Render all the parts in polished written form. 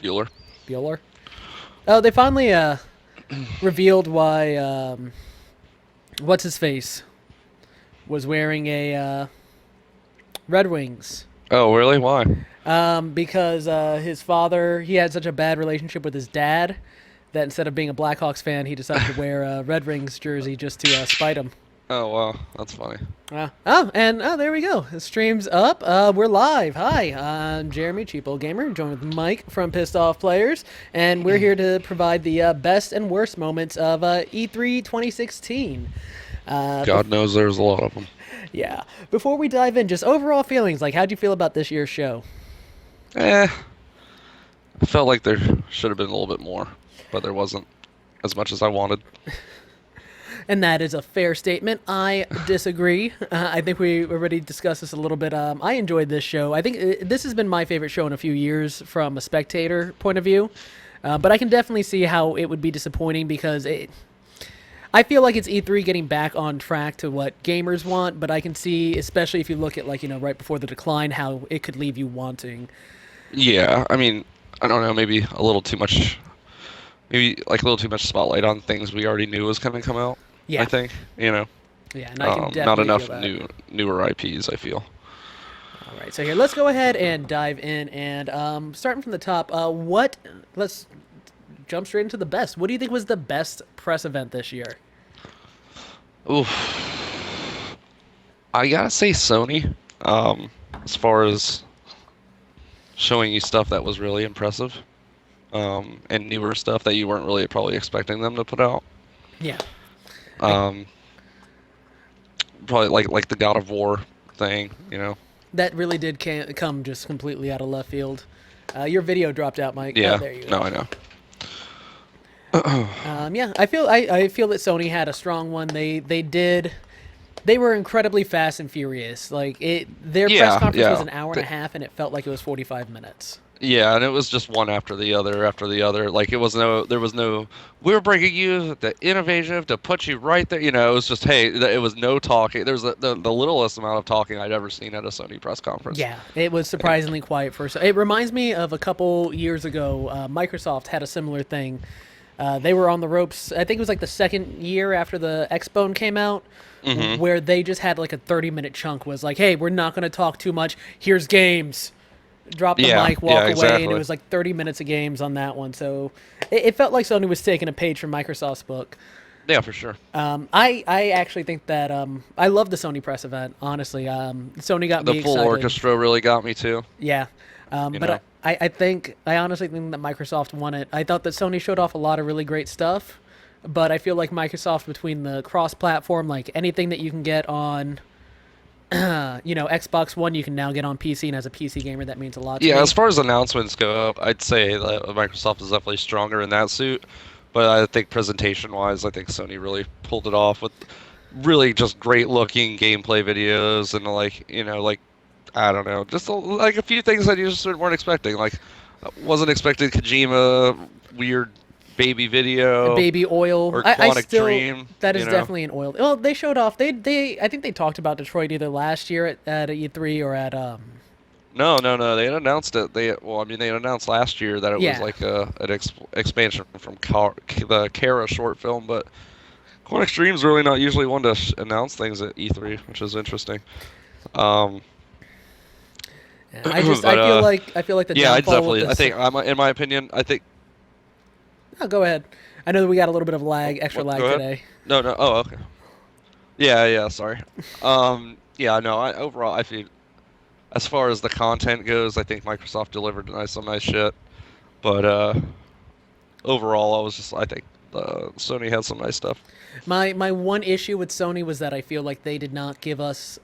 Bueller. Bueller. Oh, they finally revealed why what's his face was wearing a Red Wings. Oh, really? Why? Because his father, he had such a bad relationship with his dad that instead of being a Blackhawks fan, he decided to wear a Red Wings jersey just to spite him. Oh, wow. That's funny. There we go. The stream's up. We're live. Hi, I'm Jeremy Cheapo Gamer, joined with Mike from Pissed Off Players, and we're here to provide the best and worst moments of E3 2016. God knows there's a lot of them. Yeah. Before we dive in, just overall feelings. Like, how'd you feel about this year's show? Eh, I felt like there should have been a little bit more, but there wasn't as much as I wanted. And that is a fair statement. I disagree. I think we already discussed this a little bit. I enjoyed this show. I think this has been my favorite show in a few years from a spectator point of view. But I can definitely see how it would be disappointing because I feel like it's E3 getting back on track to what gamers want, but I can see, especially if you look at right before the decline, how it could leave you wanting. Yeah, I mean, I don't know, maybe a little too much, maybe like a little too much spotlight on things we already knew was going to come out. I Yeah. think, Yeah, and I can definitely not feel enough that. newer IPs, I feel. All right, so here, let's go ahead and dive in. And starting from the top, let's jump straight into the best. What do you think was the best press event this year? Oof. I gotta say Sony, as far as showing you stuff that was really impressive, and newer stuff that you weren't really probably expecting them to put out. Yeah. Um, Probably like the God of War thing. That really did come just completely out of left field. Your video dropped out, Mike. Oh, Yeah, there you no, go. I know. Yeah, I feel that Sony had a strong one. They were incredibly fast and furious. Their press Yeah, conference was yeah. an hour and a half, and it felt like it was 45 minutes. Yeah, and it was just one after the other after the other. Like there was no, we're bringing you the innovative to put you right there. It was just, hey, it was no talking. There was the littlest amount of talking I'd ever seen at a Sony press conference. Yeah, it was surprisingly quiet first. It reminds me of a couple years ago. Microsoft had a similar thing. They were on the ropes. I think it was like the second year after the Xbone came out, where they just had like a 30-minute chunk. Was like, hey, we're not going to talk too much. Here's games. Drop the Yeah, mic, walk yeah, away, and it exactly. was like 30 minutes of games on that one. So it felt like Sony was taking a page from Microsoft's book. Yeah, for sure. I actually think that I love the Sony press event. Honestly, Sony got The me full excited. orchestra really got me too. Yeah, You but know. I honestly think that Microsoft won it. I thought that Sony showed off a lot of really great stuff, but I feel like Microsoft, between the cross-platform, like anything that you can get on Xbox One, you can now get on PC, and as a PC gamer, that means a lot to Yeah, me. as far as announcements go, I'd say that Microsoft is definitely stronger in that suit. But I think presentation-wise, I think Sony really pulled it off with really just great-looking gameplay videos and like I don't know, just like a few things that you just weren't expecting. Like, wasn't expecting Kojima weird baby video Baby oil. or I Quantic still Dream. that is definitely an oil. Well, they showed off. They I think they talked about Detroit either last year at E3 or at No, no, no. They had announced it. I mean, they had announced last year that it was yeah. like an expansion from the Kara short film, but Quantic Dream's really not usually one to announce things at E3, which is interesting. Um, I but feel like the yeah, I downfall with definitely. I this. think, in my opinion, I think. Oh, go ahead. I know that we got a little bit of lag, extra What? lag Go ahead. today. No, no. Oh, okay. Yeah, yeah. Sorry. Yeah. No. Overall, I feel as far as the content goes, I think Microsoft delivered some nice shit. But overall, I think Sony had some nice stuff. My one issue with Sony was that I feel like they did not give us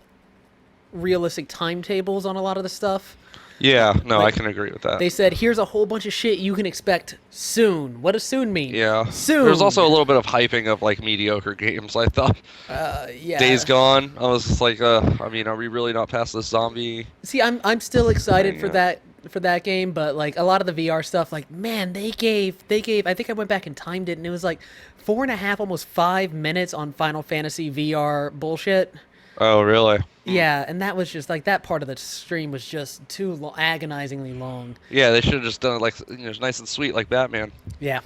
realistic timetables on a lot of the stuff. Yeah, no, I Like can agree with that. they said, here's a whole bunch of shit you can expect soon. What does soon mean? Yeah. There's Soon. also a little bit of hyping of like mediocre games, I thought. Yeah. Days Gone, I was just like, I mean, are we really not past this zombie See, I'm still excited thing for yet? that game, but like a lot of the VR stuff, like man, they gave. I think I went back and timed it, and it was like 4.5, almost 5 minutes on Final Fantasy VR bullshit. Oh, really? Yeah, and that was just like that part of the stream was just too agonizingly long. Yeah, they should have just done it like nice and sweet like Batman. Yeah.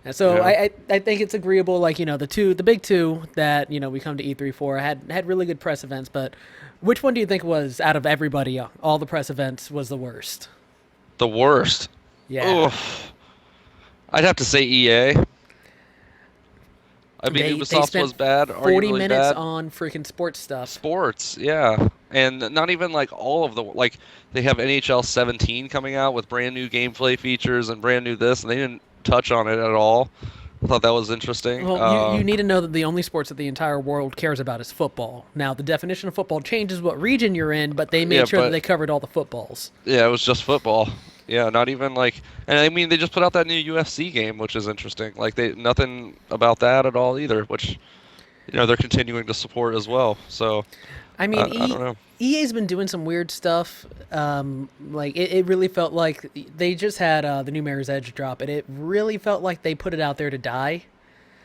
And so Yeah. I think it's agreeable. Like the big two that we come to E3 for had really good press events. But which one do you think was out of everybody, all the press events, was the worst? The worst. Yeah, Oof. I'd have to say EA. I mean, they Ubisoft spent was bad, 40 arguably minutes bad. on freaking sports stuff. Sports, yeah. And not even like all of the like they have NHL 17 coming out with brand new gameplay features and brand new this, and they didn't touch on it at all. I thought that was interesting. Well, you need to know that the only sports that the entire world cares about is football. Now, the definition of football changes what region you're in, but they made Yeah, sure that but they covered all the footballs. yeah, it was just football. Yeah, not even like, and I mean, they just put out that new UFC game, which is interesting. Like they nothing about that at all either, which they're continuing to support as well. So I mean, I don't know. EA's been doing some weird stuff. Like it really felt like they just had the new Mirror's Edge drop, and it really felt like they put it out there to die.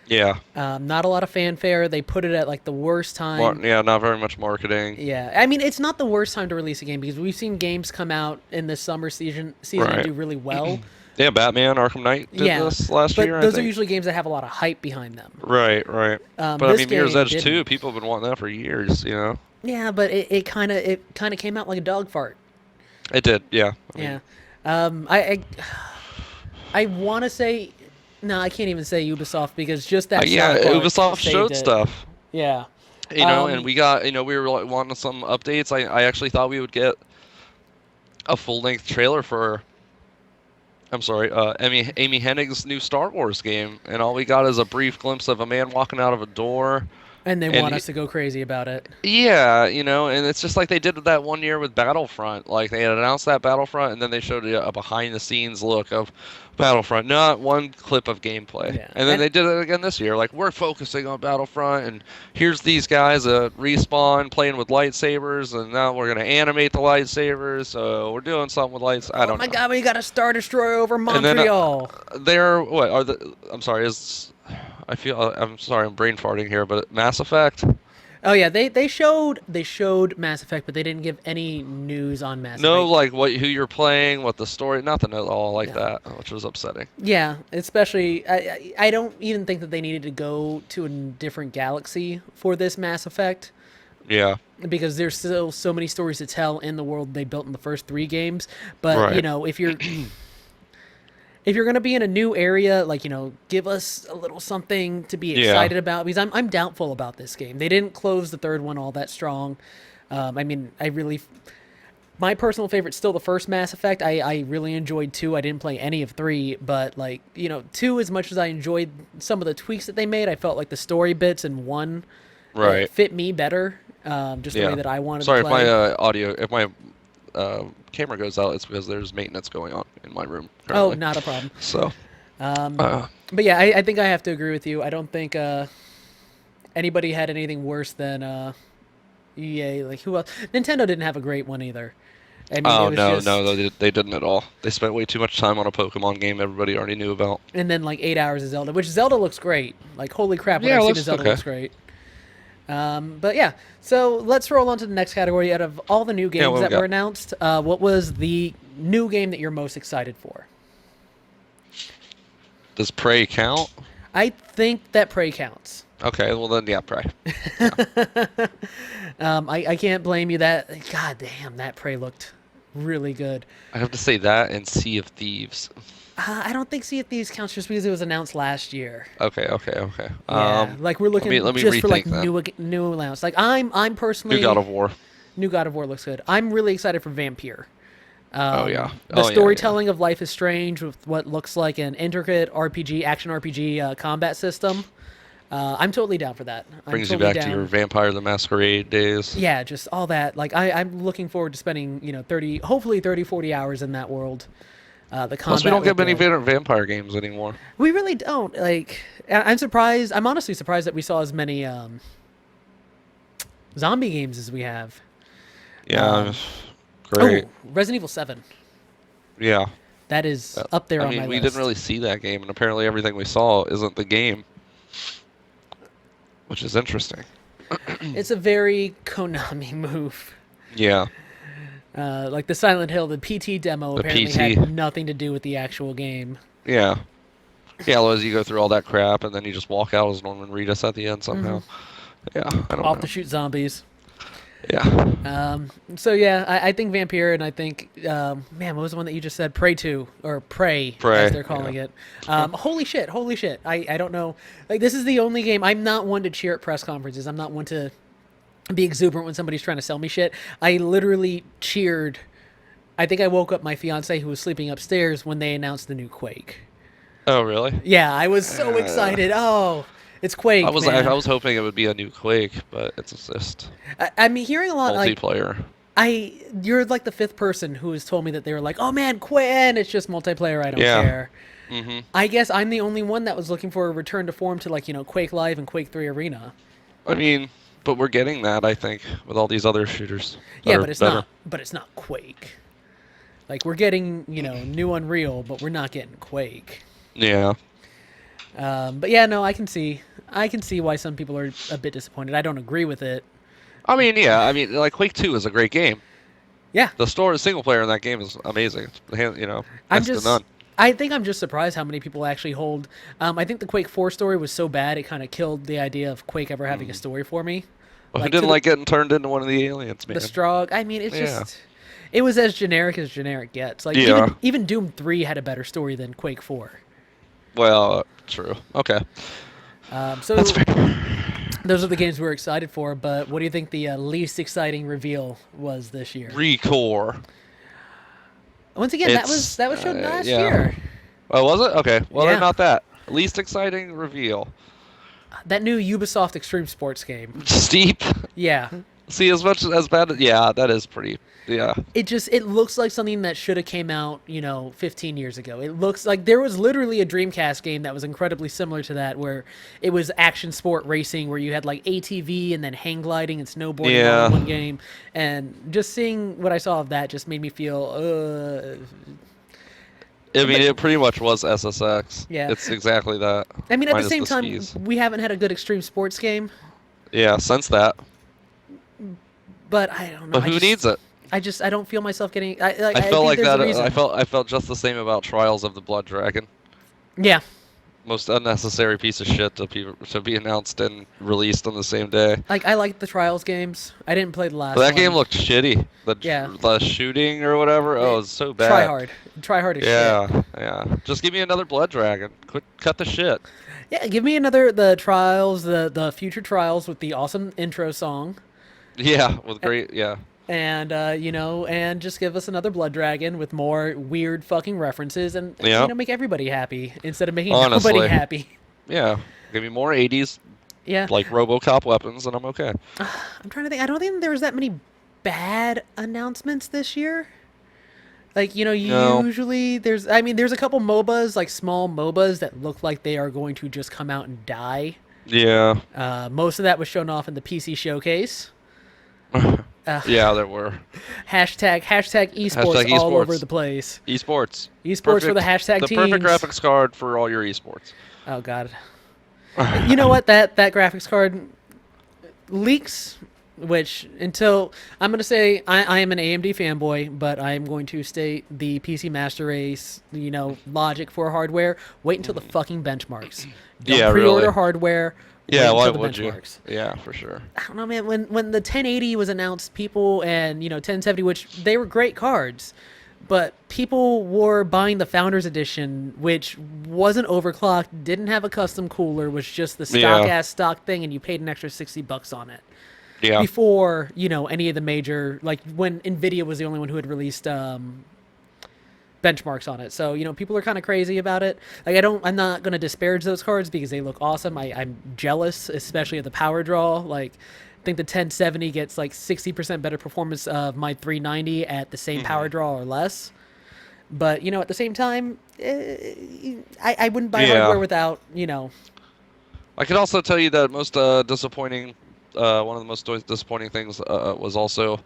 Yeah, Not a lot of fanfare. They put it at like the worst time. yeah, not very much marketing. Yeah, I mean, it's not the worst time to release a game because we've seen games come out in the summer season and Right. do really well. Yeah, Batman Arkham Knight did Yeah, this last but year. those I are think. usually games that have a lot of hype behind them. Right, right. But I This mean, Mirror's game Edge 2, didn't. people have been wanting that for years. Yeah, but it kind of came out like a dog fart. It did, yeah. I mean, Yeah. I want to say no, I can't even say Ubisoft because just that yeah, sound part Ubisoft saved showed it. stuff. Yeah. And we got, we were like, wanting some updates. I actually thought we would get a full-length trailer for, I'm sorry, Amy Hennig's new Star Wars game, and all we got is a brief glimpse of a man walking out of a door. And they And want he- us to go crazy about it. Yeah, and it's just like they did that one year with Battlefront. Like they had announced that Battlefront, and then they showed you a behind-the-scenes look of Battlefront, not one clip of gameplay. Yeah. And then And- they did it again this year. Like we're focusing on Battlefront, and here's these guys at Respawn playing with lightsabers, and now we're gonna animate the lightsabers. So we're doing something with lights. I Oh don't my know. God, we got a Star Destroyer over then, Montreal. They're what are the? I'm sorry. I'm sorry. I'm brain farting here, but Mass Effect. Oh yeah, they showed Mass Effect, but they didn't give any news on Mass No, Effect. like who you're playing, what the story, nothing at all like No. that, which was upsetting. Yeah, especially I don't even think that they needed to go to a different galaxy for this Mass Effect Yeah, because there's still so many stories to tell in the world they built in the first 3 games. But Right. if you're gonna be in a new area, like give us a little something to be Yeah. excited about because I'm doubtful about this game. They didn't close the third one all that strong. I mean, my personal favorite's still the first Mass Effect. I really enjoyed 2. I didn't play any of 3, but 2, as much as I enjoyed some of the tweaks that they made, I felt like the story bits in 1 right. fit me better. Just the Yeah. way that I wanted Sorry to if play. if my camera goes out, it's because there's maintenance going on in my room Oh, currently. not a problem. So, But yeah, I think I have to agree with you. I don't think anybody had anything worse than EA. Like who else? Nintendo didn't have a great one either. I mean, oh it was no, just, no, they didn't at all. They spent way too much time on a Pokemon game everybody already knew about. And then like 8 hours of Zelda, which Zelda looks great. Like holy crap, what Yeah, I've it seen looks of Zelda okay. looks great. But yeah, so let's roll on to the next category. Out of all the new games what we that got? were announced, what was the new game that you're most excited for? Does Prey count? I think that Prey counts. Okay, well then, yeah, Prey. I can't blame you. That God damn, that Prey looked really good. I have to say that and Sea of Thieves. I don't think Sea of Thieves counts just because it was announced last year. Okay. Yeah, like we're looking let me just for like rethink that. new announced. Like I'm personally New God of War. New God of War looks good. I'm really excited for Vampire. Oh, yeah. The Oh, yeah, storytelling of Life is Strange with what looks like an intricate action RPG combat system. I'm totally down for that. I'm Brings you totally back to down. your Vampire the Masquerade days. Yeah, just all that. Like I'm looking forward to spending 30, 40 hours in that world. The combat. Plus, we don't get looked many good. vampire games anymore. We really don't. Like, I'm surprised. I'm honestly surprised that we saw as many zombie games as we have. Yeah, great. Oh, Resident Evil 7. Yeah. That is up there I on mean, my we list. didn't really see that game, and apparently everything we saw isn't the game, which is interesting. It's a very Konami move. Yeah, Like the Silent Hill, the PT demo the apparently PT. had nothing to do with the actual game. Yeah. Yeah, otherwise you go through all that crap and then you just walk out as Norman Reedus at the end somehow. Yeah, I don't Off know. to shoot zombies. Yeah. So yeah, I think Vampire, and I think man, what was the one that you just said? Prey 2 or Prey, Prey, as they're calling it. Holy shit! Holy shit! I don't know. Like this is the only game. I'm not one to cheer at press conferences. I'm not one to be exuberant when somebody's trying to sell me shit. I literally cheered. I think I woke up my fiance who was sleeping upstairs when they announced the new Quake. Oh, really? Yeah, I was so excited. Oh, it's Quake, I was man. I was hoping it would be a new Quake, but it's just I'm hearing a lot like multiplayer. you're like the fifth person who has told me that they were like, "Oh man, Quake, and it's just multiplayer. I don't Yeah. care." Mhm. I guess I'm the only one that was looking for a return to form to like Quake Live and Quake 3 Arena. I mean, but we're getting that, I think, with all these other shooters. that Yeah, are but it's better. not. But it's not Quake. Like we're getting new Unreal, but we're not getting Quake. Yeah. But yeah, no, I can see why some people are a bit disappointed. I don't agree with it. I mean, yeah. I mean, like Quake 2 is a great game. Yeah, The story, single player in that game is amazing. It's, I'm next to just. none. I think I'm just surprised how many people actually hold. I think the Quake 4 story was so bad it kind of killed the idea of Quake ever having a story for me. Well, who Like, to didn't the- like getting turned into one of the aliens, man? The Strogg. I mean, it's Yeah. just. It was as generic gets. Like Yeah. even Doom 3 had a better story than Quake 4. Well, true. Okay. So That's fair. those are the games we're excited for. But what do you think the least exciting reveal was this year? Recore. Once again, It's, that was shown last yeah. year. Oh, was it? Okay. Well, Yeah. then not that. Least exciting reveal. That new Ubisoft Extreme Sports game. Steep. Yeah. See, as much as bad. Yeah, that is pretty. Yeah. It looks like something that should have came out 15 years ago. It looks like there was literally a Dreamcast game that was incredibly similar to that, where it was action sport racing, where you had like ATV and then hang gliding and snowboarding all Yeah. in one game. And just seeing what I saw of that just made me feel I mean, it pretty much was SSX. Yeah. It's exactly that. I mean, at the minus same time, skis. we haven't had a good extreme sports game, Yeah, since that. but I don't know. But who needs it? I don't feel myself getting. I I think felt like there's a that. reason. I felt just the same about Trials of the Blood Dragon. Yeah. Most unnecessary piece of shit to be announced and released on the same day. Like I like the Trials games. I didn't play the last But that one. game looked shitty. Yeah. The shooting or whatever. Oh, it's so bad. Try hard as shit. Yeah, yeah. Just give me another Blood Dragon. Cut the shit. Yeah, give me the Trials, the future Trials with the awesome intro song, Yeah, with great. Yeah. and and just give us another Blood Dragon with more weird fucking references, and Yeah. make everybody happy instead of making Honestly. nobody happy. Yeah. Give me more 80s Yeah, like RoboCop weapons, and I'm okay. I'm trying to think. I don't think there was that many bad announcements this year. Like, No. usually there's a couple MOBAs, like small MOBAs that look like they are going to just come out and die. Yeah. Most of that was shown off in the PC showcase. Yeah, there were. Hashtag esports Hashtag all esports. over the place. Esports. Esports for the hashtag The teams. perfect graphics card for all your esports. Oh god. You know what? That graphics card leaks, which until I'm gonna say I am an AMD fanboy, but I am going to state the PC Master Race, logic for hardware. Wait until the fucking benchmarks. Don't Yeah, pre-order really. hardware. Yeah, wait why until the would you? benchmarks. Yeah, for sure. I don't know, man. When the 1080 was announced, people and 1070, which they were great cards, but people were buying the Founders Edition, which wasn't overclocked, didn't have a custom cooler, was just the stock thing, and you paid an extra $60 on it. Yeah. Before any of the major, like when Nvidia was the only one who had released benchmarks on it. So people are kind of crazy about it. Like I'm not gonna disparage those cards because they look awesome. I'm jealous, especially of the power draw. Like I think the 1070 gets like 60% better performance of my 390 at the same power draw or less. But at the same time, I wouldn't buy Yeah. hardware without I can also tell you that most disappointing, one of the most disappointing things was also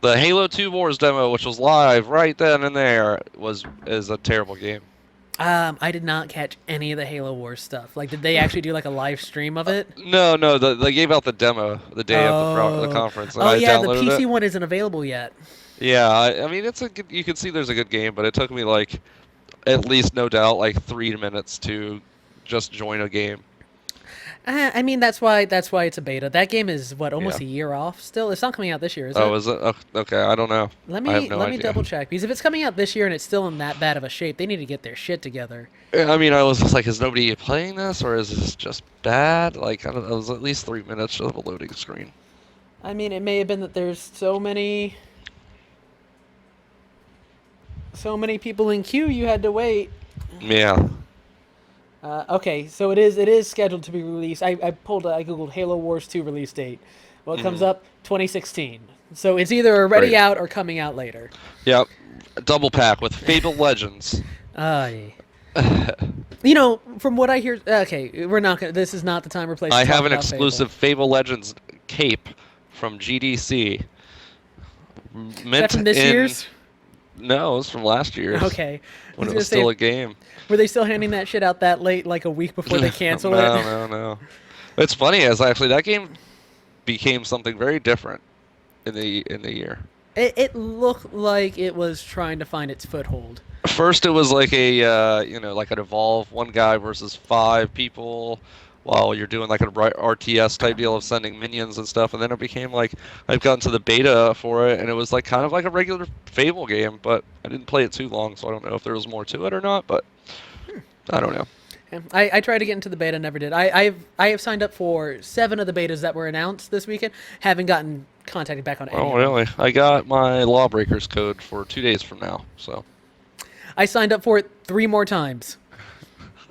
the Halo 2 Wars demo, which was live right then and there, is a terrible game. I did not catch any of the Halo Wars stuff. Like, did they actually do like a live stream of it? No, no, they gave out the demo the day of the Oh, conference, and oh I yeah, the downloaded PC it. one isn't available yet. Yeah, I mean it's a good, you can see there's a good game, but it took me like at least no doubt like 3 minutes to just join a game. I mean, that's why it's a beta. That game is what, almost Yeah. a year off still. It's not coming out this year, is Oh, it? is it? Oh, okay, I don't know. Let I have me no let me idea. double check, because if it's coming out this year and it's still in that bad of a shape, they need to get their shit together. I mean, I was just like, is nobody playing this, or is this just bad? Like, I don't know, it was at least 3 minutes of a loading screen. I mean, it may have been that there's so many people in queue you had to wait. Yeah. Okay, so it is scheduled to be released. I googled Halo Wars 2 release date. Well, it comes up 2016. So it's either already Great. out or coming out later. Yep. Double pack with Fable Legends. Aye. You know, from what I hear, okay, we're not gonna. This is not the time or place. To I talk have an about exclusive Fable Legends cape from GDC. Fable. Is that Mint from this in- year's? No, it was from last year's. Okay. When it gonna was say, still a game. were they still handing that shit out that late, like a week before they cancel no, it? No. It's funny as actually that game became something very different in the year. It looked like it was trying to find its foothold. First, it was like a like an evolve one guy versus 5 people, while you're doing like an RTS type deal of sending minions and stuff, and then it became like I've gotten to the beta for it, and it was like kind of like a regular Fable game, but I didn't play it too long, so I don't know if there was more to it or not. But I don't know. Yeah, I tried to get into the beta, never did. I have signed up for 7 of the betas that were announced this weekend. Haven't gotten contacted back on any. Oh, of them. really? I got my Lawbreakers code for 2 days from now, so I signed up for it 3 more times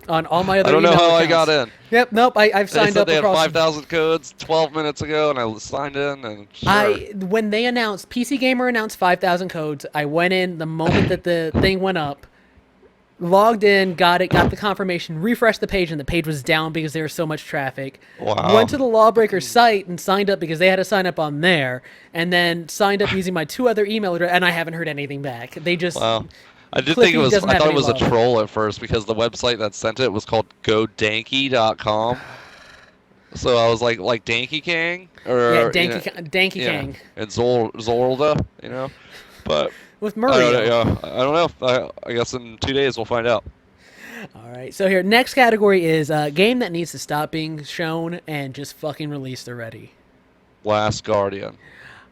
on all my other. I don't know email how I accounts. got in. Yep, nope. I've They signed said up they had across. 5,000 codes 12 minutes ago, and I signed in, and sure. When they announced, PC Gamer announced 5,000 codes, I went in the moment that the thing went up, logged in, got the confirmation, refreshed the page, and the page was down because there was so much traffic. Wow. Went to the Lawbreakers site and signed up because they had to sign up on there, and then signed up using my 2 other email addresses, and I haven't heard anything back. They just. Wow. I did Clippy think it was. doesn't I have thought it any was a love. troll at first because the website that sent it was called GoDanky.com. So I was like Danky King or Yeah, you know, Danky yeah, King. and Zorlda, But With I Mario. don't know. I guess in 2 days we'll find out. All right, so here, next category is a game that needs to stop being shown and just fucking released already. Last Guardian.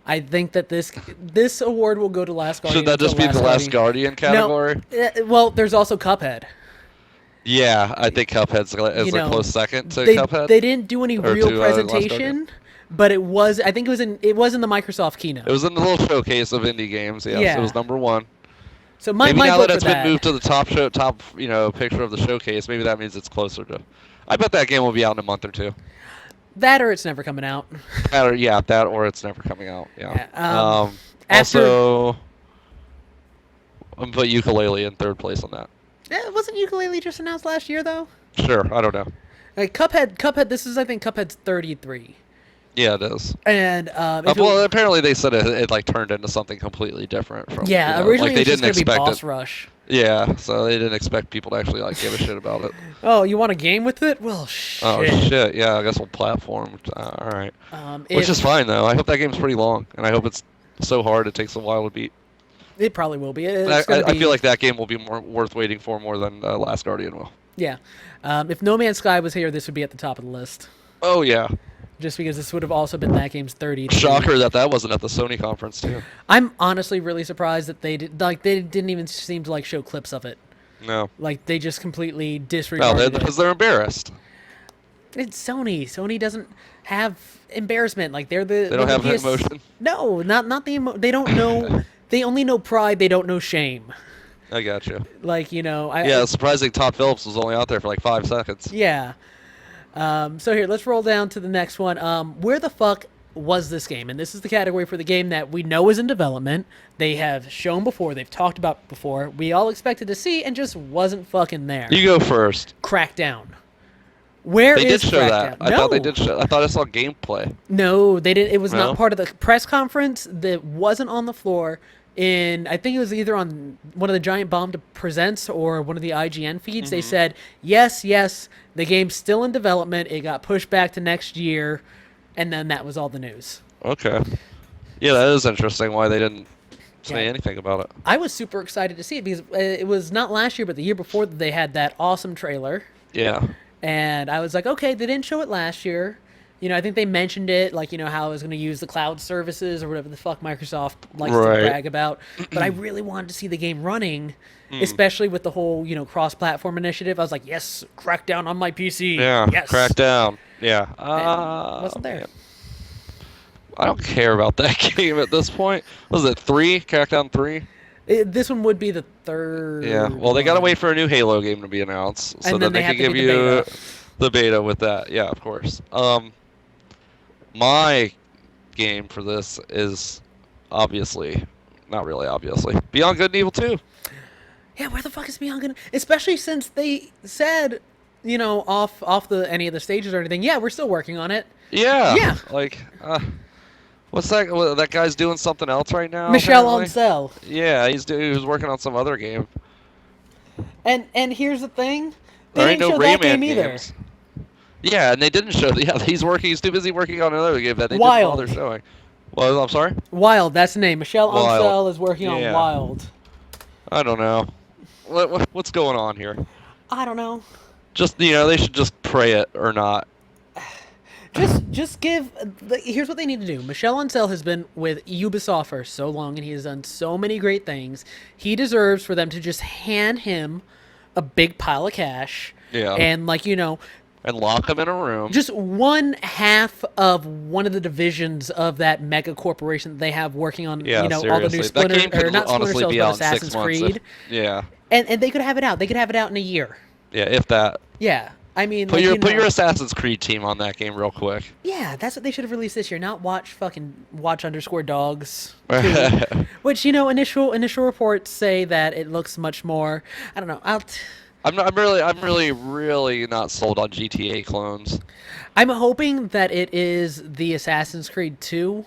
I think that this award will go to Last Guardian. Should that just be until the Last Guardian category? No, well, there's also Cuphead. Yeah, I think Cuphead's You a know, close second to They Cuphead. didn't do any Or real to, Last Guardian. presentation, but it was. I think it was in the Microsoft keynote. It was in the little showcase of indie games. Yes, Yeah. it was number 1. So my Maybe now vote that it's for been moved to the top picture of the showcase, maybe that means it's closer to. I bet that game will be out in a month or 2. that, or it's never coming out. That or it's never coming out. Yeah. Yeah, after- Also, I'm put Ukulele in 3rd place on that. Wasn't Ukulele just announced last year though? Sure, I don't know. Like Cuphead. This is, I think, Cuphead's 33, Yeah, it is. and if it- Well, apparently they said it like turned into something completely different from. yeah, like originally they it was didn't just gonna be expect Boss it. Rush. Yeah, so they didn't expect people to actually like give a shit about it. Oh, you want a game with it? Well, shit. Oh shit! Yeah, I guess we'll platform. All right. Which If- is fine though. I hope that game's pretty long, and I hope it's so hard it takes a while to beat. It probably will be. I It's gonna be. feel like that game will be more worth waiting for more than Last Guardian will. Yeah. If No Man's Sky was here, this would be at the top of the list. Oh yeah. Just because this would have also been that game's 30. Shocker that wasn't at the Sony conference too. I'm honestly really surprised that they didn't even seem to like show clips of it. No. Like they just completely No, disregarded it. because they're embarrassed. It's Sony. Sony doesn't have embarrassment. Like they're the. They don't they're have the PS emotion. No, not the They don't know. They only know pride. They don't know shame. I got you. Like Yeah, it's surprising Todd Phillips was only out there for like 5 seconds. Yeah. So here, let's roll down to the next one. Where the fuck was this game? And this is the category for the game that we know is in development. They have shown before. They've talked about before. We all expected to see and just wasn't fucking there. You go first. Crackdown. Where They is did show that. Crackdown? I No. thought they did show. I thought I saw gameplay. No, they didn't. It was No? not part of the press conference. That wasn't on the floor. I think it was either on one of the Giant Bomb Presents or one of the IGN feeds. They Mm-hmm. said, yes, the game's still in development. It got pushed back to next year, and then that was all the news. Okay. Yeah, that is interesting. Why they didn't say Yeah. anything about it. I was super excited to see it because it was not last year, but the year before that they had that awesome trailer. Yeah. And I was like, okay, they didn't show it last year. I think they mentioned it, like, how it was going to use the cloud services or whatever the fuck Microsoft likes to Right. brag about. But I really wanted to see the game running, especially with the whole, cross-platform initiative. I was like, yes, Crackdown on my PC. Yeah. Yes. Crackdown. Yeah. Wasn't there. Man. I don't care about that game at this point. Was it 3? Crackdown 3? This one would be the third. Yeah. Well, they gotta one. wait for a new Halo game to be announced, so And then that they they have can to give get the you beta. the beta with that. Yeah, of course. My game for this is obviously, not really obviously, Beyond Good and Evil 2. Yeah, where the fuck is Beyond Good? Especially since they said, off the any of the stages or anything. Yeah, we're still working on it. Yeah. Yeah. Like, what's that? That guy's doing something else right now. Michel apparently? Ancel. Yeah, he was working on some other game. And here's the thing, they There ain't didn't no show that Rayman game either. games. Yeah, and they didn't show. Yeah, he's too busy working on another game that they Wild. didn't bother showing. Well, I'm sorry. Wild, that's the name. Michel Wild. Ancel is working on Yeah. Wild. I don't know. What's going on here? I don't know. Just they should just pray it or not. Just give. Here's what they need to do. Michel Ancel has been with Ubisoft for so long, and he has done so many great things. He deserves for them to just hand him a big pile of cash. Yeah. And And lock him in a room. just one half of one of the divisions of that mega corporation that they have working on, Yeah, all the seriously. new That Splinter, game could or not Splinter honestly Cells, be but out in 6 Assassin's months. Creed. Yeah. And they could have it out. They could have it out in a year. Yeah, if that. Yeah. I mean, Put your Assassin's Creed team on that game real quick. Yeah, that's what they should have released this year. Not watch _ dogs. 2, which initial reports say that it looks much more. I don't know. I'm really not sold on GTA clones. I'm hoping that it is the Assassin's Creed 2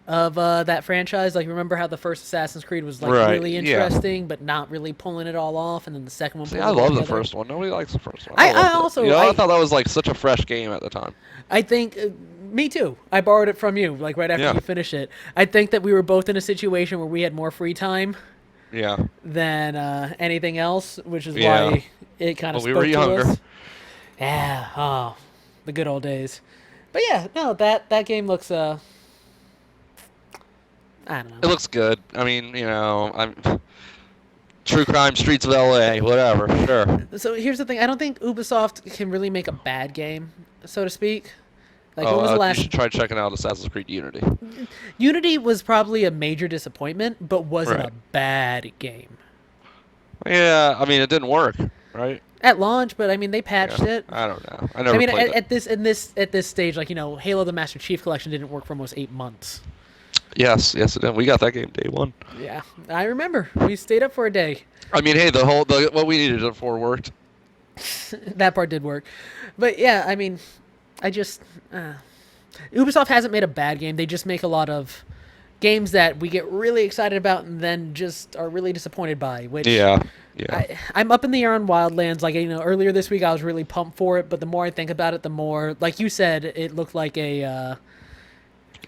of that franchise. Like, remember how the first Assassin's Creed was Right, really yeah. interesting, but not really pulling it all off, and then the second one. See, pulled I it all love the together? first one. Nobody likes the first one. I loved it. also- I I- thought that was like such a fresh game at the time. I think, me too. I borrowed it from you, like right after Yeah. you finished it. I think that we were both in a situation where we had more free time Yeah. than anything else, which is Yeah. why it kind of Well, we spoke were to younger. us. Yeah, oh, the good old days. But yeah, no, that game looks I don't It know. looks good. I mean, I'm True Crime Streets of LA, whatever. Sure. So here's the thing: I don't think Ubisoft can really make a bad game, so to speak. Like, when was the You last? should try checking out Assassin's Creed Unity. Unity was probably a major disappointment, but wasn't a Right. bad game Yeah, I mean it didn't work, right? at launch. But I mean, they patched Yeah. it. I don't know. I never I mean, played it. at this stage, like, Halo: The Master Chief Collection didn't work for almost 8 months. Yes, it did. We got that game day one. Yeah, I remember. We stayed up for a day. I mean, hey, what we needed it for worked. That part did work. But yeah, I mean, I just Ubisoft hasn't made a bad game. They just make a lot of games that we get really excited about and then just are really disappointed by. Which Yeah. I'm up in the air on Wildlands. Like, earlier this week I was really pumped for it, but the more I think about it, the more, like you said, it looked like a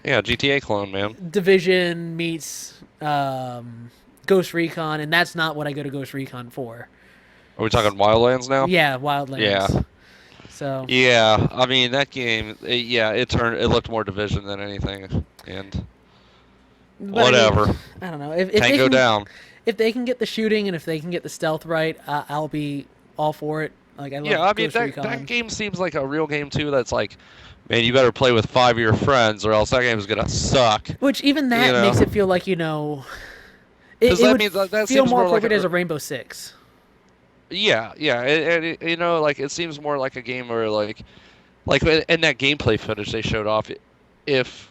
Yeah, GTA clone, man. Division meets Ghost Recon, and that's not what I go to Ghost Recon for. Are we talking Wildlands now? Yeah, Wildlands. Yeah. So Yeah, I mean that game. It looked more Division than anything, and but whatever. I don't know. If they Tango can, down. if they can get the shooting and if they can get the stealth right, I'll be all for it. Like, I love Yeah, I mean Ghost Recon. that game seems like a real game too. That's like, man, you better play with 5 of your friends, or else that game's gonna suck. Which even that you know. makes it feel like, it, 'Cause it that would means that feel seems more more like appropriate a- as a Rainbow Six. Yeah, and like it seems more like a game where like in that gameplay footage they showed off, if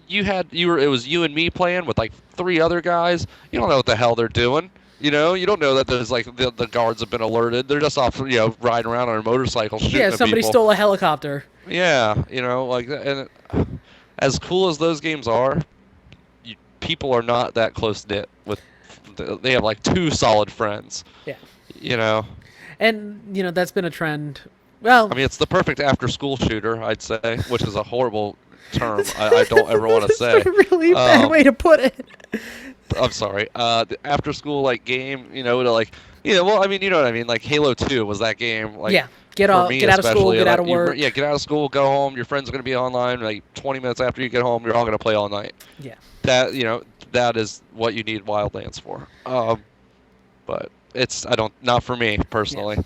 it was you and me playing with like 3 other guys, you don't know what the hell they're doing. You don't know that there's like the guards have been alerted. They're just off, riding around on a motorcycle shooting Yeah, at somebody people. stole a helicopter. Yeah, like and as cool as those games are, people are not that close knit with. They have like two solid friends. Yeah. You know. And that's been a trend. Well, I mean, it's the perfect after-school shooter, I'd say, which is a horrible term. I don't ever want to say. That's a really bad way to put it. I'm sorry. The after-school like game, to like, well, I mean, you know what I mean. Like Halo 2 was that game. Like, yeah. Get for out me of school, especially, get out like, of work. Yeah, get out of school, go home. Your friends are gonna be online. Like 20 minutes after you get home, you're all gonna play all night. Yeah. That that is what you need Wildlands for. But it's not for me personally. Yeah.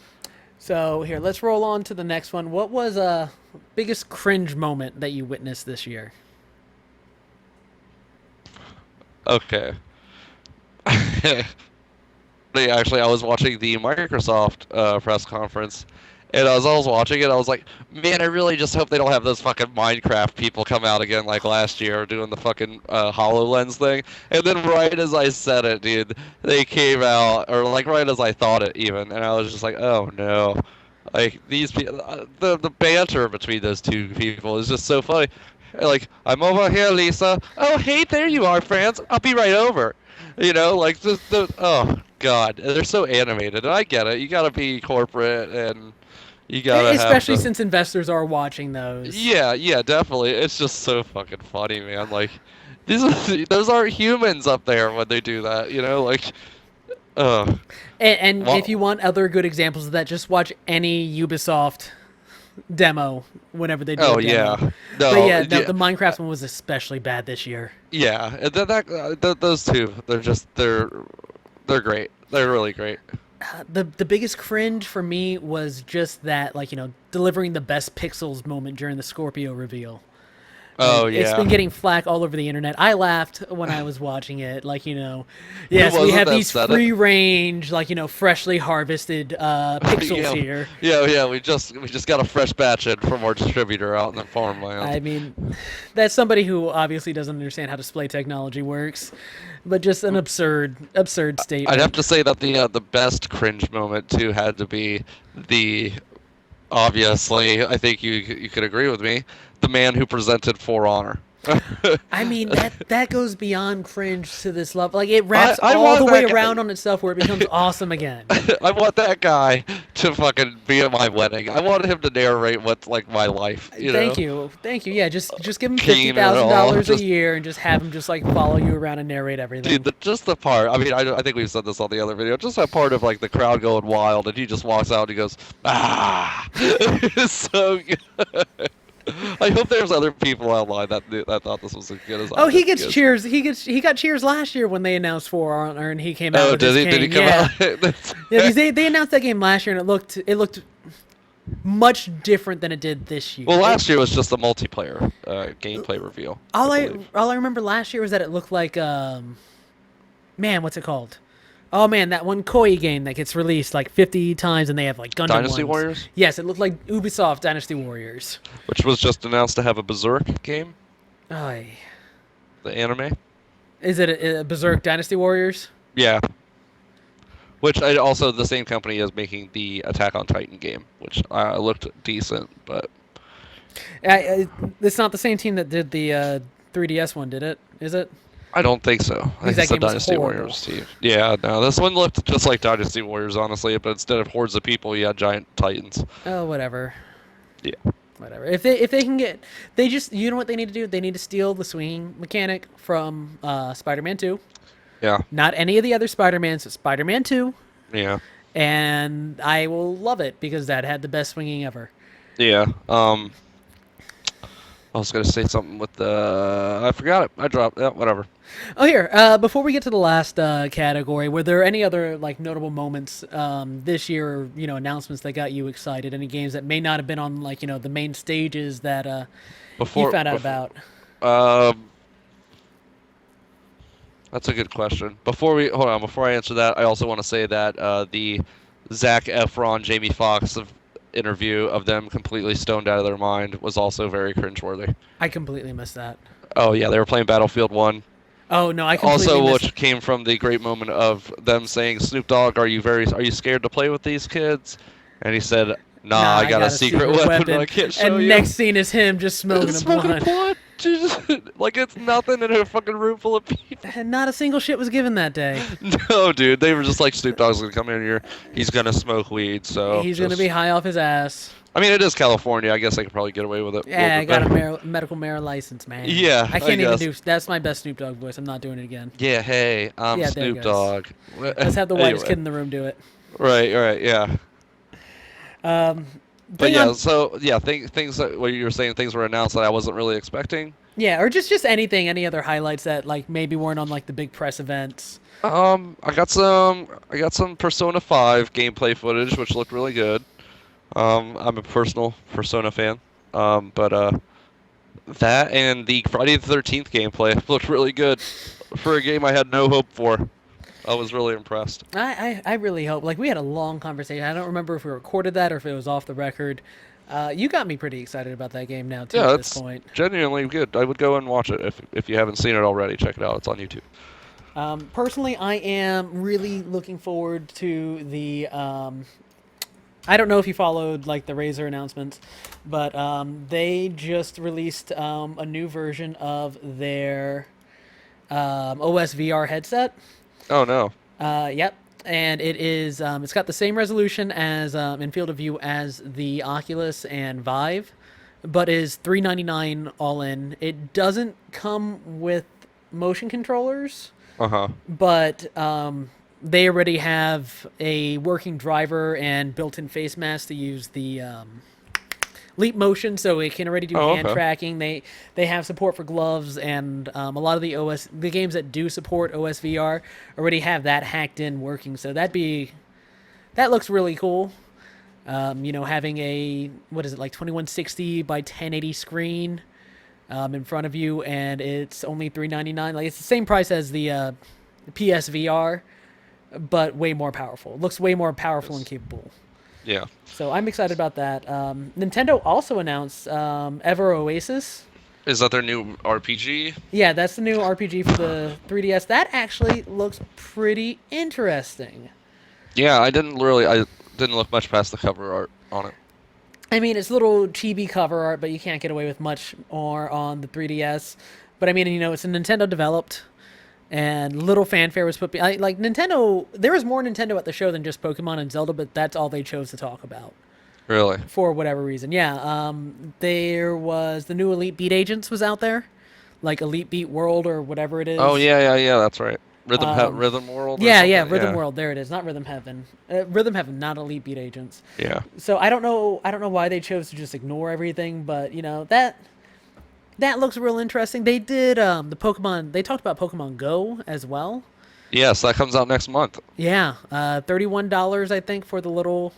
So here, let's roll on to the next one. What was biggest cringe moment that you witnessed this year? Okay. Actually, I was watching the Microsoft press conference, and as I was watching it, I was like, man, I really just hope they don't have those fucking Minecraft people come out again like last year doing the fucking HoloLens thing. And then right as I said it, dude, they came out, or like right as I thought it even, and I was just like, oh no. Like, these people, the banter between those two people is just so funny. Like, I'm over here, Lisa. Oh, hey, there you are, friends. I'll be right over. Like, oh, God. They're so animated. And I get it. You gotta be corporate, and you gotta especially since investors are watching those. Yeah, definitely. It's just so fucking funny, man. Like, those aren't humans up there when they do that, like... And if you want other good examples of that, just watch any Ubisoft demo whenever they do a demo. Yeah. The Minecraft one was especially bad this year. Yeah, and those two, they're great. They're really great. The biggest cringe for me was just that, delivering the best pixels moment during the Scorpio reveal. Oh, yeah. It's been getting flack all over the internet. I laughed when I was watching it. Yes, we have these free-range, freshly harvested pixels here. Yeah. We just got a fresh batch in from our distributor out in the farmland. I mean, that's somebody who obviously doesn't understand how display technology works, but just an absurd statement. I'd have to say that the best cringe moment too had to be obviously, I think you could agree with me, the man who presented For Honor. I mean, that goes beyond cringe to this level. Like, it wraps all the way around on itself where it becomes awesome again. I want that guy to fucking be at my wedding. I want him to narrate what's like my life. Thank you. Yeah, just give him $50,000 a year and just have him just like follow you around and narrate everything. Dude, just the part. I mean, I think we've said this on the other video. Just that part of like the crowd going wild, and he just walks out and he goes, ah. It's so good. I hope there's other people online that thought this was as good as I did. Oh, he gets cheers. He got cheers last year when they announced For Honor, and he came out. Oh, did he? Did he come out? Yeah, they announced that game last year, and it looked much different than it did this year. Well, last year was just a multiplayer gameplay reveal. All I remember last year was that it looked like man, what's it called? Oh man, that one Koei game that gets released like 50 times and they have like Gundam Dynasty ones. Warriors? Yes, it looked like Ubisoft Dynasty Warriors. Which was just announced to have a Berserk game. Aye. The anime. Is it a Berserk Dynasty Warriors? Yeah. Which also the same company is making the Attack on Titan game, which looked decent, but... It's not the same team that did the 3DS one, did it? Is it? I don't think so. I think it's the Dynasty horrible. Warriors team. Yeah, no, this one looked just like Dynasty Warriors, honestly, but instead of hordes of people, you had giant titans. Oh, whatever. Yeah. Whatever. If they can get, they just, you know what they need to do? They need to steal the swinging mechanic from Spider-Man 2. Yeah. Not any of the other Spider-Mans, but Spider-Man 2. Yeah. And I will love it because that had the best swinging ever. Yeah. I was going to say something with the... I forgot it. I dropped it. Whatever. Oh, here. Before we get to the last category, were there any other like notable moments this year, announcements that got you excited? Any games that may not have been on like, the main stages that you found out about? That's a good question. Before I answer that, I also want to say that the Zac Efron, Jamie Foxx interview of them completely stoned out of their mind was also very cringeworthy. I completely missed that. Oh yeah, they were playing Battlefield 1. Oh no, I completely also missed... which came from the great moment of them saying, "Snoop Dogg, are you scared to play with these kids?" And he said, "Nah, I got a secret weapon that I can't show you." And next scene is him just smoking a blunt. Like it's nothing in a fucking room full of people. And not a single shit was given that day. No, dude, they were just like Snoop Dogg's gonna come in here. He's gonna smoke weed, so He's gonna be high off his ass. I mean, it is California. I guess I could probably get away with it. Yeah, I got a medical marijuana license, man. Yeah, I can't I even guess. do. That's my best Snoop Dogg voice. I'm not doing it again. Yeah, hey, I'm Yeah, there it Snoop goes. Dogg. Let's have the whitest Anyway. kid in the room do it. Right, yeah. But Thing yeah, on- so yeah, things that what you were saying, things were announced that I wasn't really expecting. Yeah, or just anything, any other highlights that like maybe weren't on like the big press events. I got some Persona 5 gameplay footage, which looked really good. I'm a personal Persona fan. But that and the Friday the 13th gameplay looked really good for a game I had no hope for. I was really impressed. I really hope. Like we had a long conversation. I don't remember if we recorded that or if it was off the record. You got me pretty excited about that game now too. Yeah, At this it's point. genuinely good. I would go and watch it if you haven't seen it already. Check it out. It's on YouTube. Personally, I am really looking forward to the. I don't know if you followed like the Razer announcements, but they just released a new version of their OS VR headset. Oh no. Yep, and it is. It's got the same resolution as in field of view as the Oculus and Vive, but is $399 all in. It doesn't come with motion controllers, Uh-huh. but they already have a working driver and built-in face mask to use the Leap Motion, so it can already do Oh, hand okay. tracking. They have support for gloves, and a lot of the games that do support OS VR already have that hacked in working. So that looks really cool. Having a what is it like 2160 by 1080 screen in front of you, and it's only $399. Like it's the same price as the PSVR, but way more powerful. It looks way more powerful and capable. Yeah. So I'm excited about that. Nintendo also announced Ever Oasis. Is that their new RPG? Yeah, that's the new RPG for the 3DS. That actually looks pretty interesting. Yeah, I didn't look much past the cover art on it. I mean, it's little chibi cover art, but you can't get away with much more on the 3DS. But I mean, it's a Nintendo developed, and little fanfare was put. Like Nintendo, there was more Nintendo at the show than just Pokemon and Zelda, but that's all they chose to talk about Really? for whatever reason. Yeah, there was the new Elite Beat Agents was out there, like Elite Beat World or whatever it is. Oh yeah, that's right. Rhythm World. Or Yeah, something? yeah, Rhythm World. There it is. Not Rhythm Heaven. Rhythm Heaven, not Elite Beat Agents. Yeah. So I don't know why they chose to just ignore everything, but that looks real interesting. They did the Pokemon. They talked about Pokemon Go as well. Yes, that comes out next month. Yeah, $31 I think for the little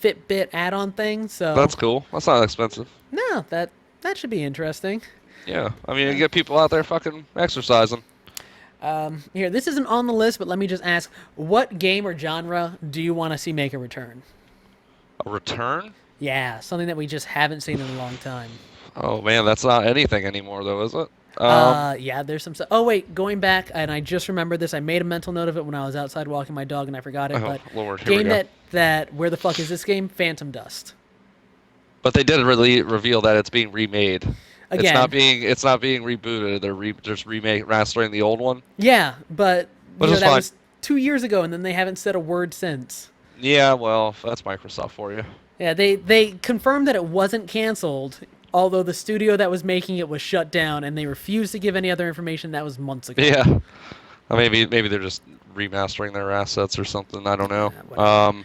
Fitbit add-on thing. So That's cool. That's not expensive. no, that should be interesting. Yeah. I mean, you get people out there fucking exercising. Here, this isn't on the list, but let me just ask: what game or genre do you want to see make a return? A return? Yeah, something that we just haven't seen in a long time. Oh man, that's not anything anymore though, is it? Yeah, there's some stuff. Oh wait, going back, and I just remembered this. I made a mental note of it when I was outside walking my dog, and I forgot it. Oh, But Lord, here we game go. that where the fuck is this game? Phantom Dust. But they did really reveal that it's being remade. Again. It's not being rebooted. They're just mastering the old one. Yeah, but Which is that fine. was 2 years ago, and then they haven't said a word since. Yeah, well, that's Microsoft for you. Yeah, they confirmed that it wasn't canceled, although the studio that was making it was shut down, and they refused to give any other information. That was months ago. Yeah. Maybe they're just remastering their assets or something. I don't know. whatever.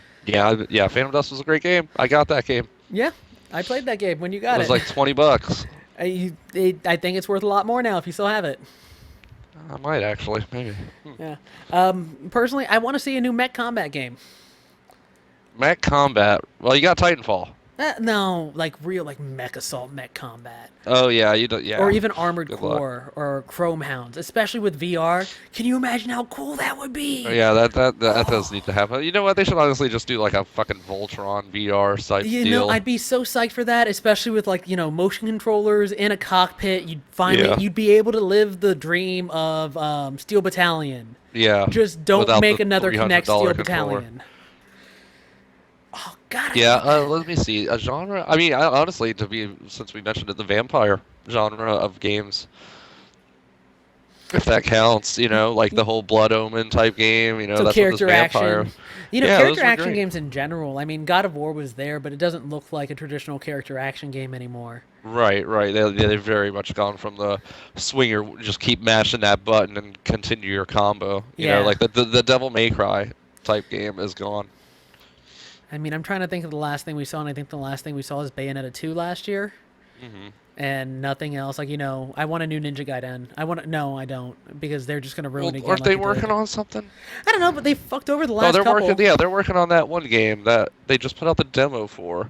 Yeah. Phantom Dust was a great game. I got that game. Yeah, I played that game when you It got was it. like $20. I think it's worth a lot more now if you still have it. I might actually, maybe. Yeah. Personally, I want to see a new mech combat game. Mech Combat. Well, you got Titanfall. No, like real, like mech assault, mech combat, Oh yeah, you do. Yeah. or even Armored Good luck. Core or Chrome Hounds, especially with VR. Can you imagine how cool that would be? Oh, yeah, that does need to happen. You know what? They should honestly just do like a fucking Voltron VR type You deal. know, I'd be so psyched for that, especially with like motion controllers in a cockpit. You'd be able to live the dream of Steel Battalion. Yeah. Just don't without make the another $300 Connect Steel controller. Battalion. Oh God, Yeah, let me see. A genre? I mean, honestly, since we mentioned it, the vampire genre of games, if that counts, like the whole Blood Omen type game, So that's what this character vampire. action, Yeah, character those were action great. games in general. I mean, God of War was there, but it doesn't look like a traditional character action game anymore. Right, right. They've very much gone from the swinger, just keep mashing that button and continue your combo. Yeah. Like the Devil May Cry type game is gone. I mean, I'm trying to think of the last thing we saw, and I think the last thing we saw is Bayonetta 2 last year, Hmm. and nothing else. Like, I want a new Ninja Gaiden. No, I don't, because they're just gonna Well, ruin it again. aren't like they it working did. on something? I don't know, but they fucked over the Oh, last they're couple. working. Yeah, they're working on that one game that they just put out the demo for,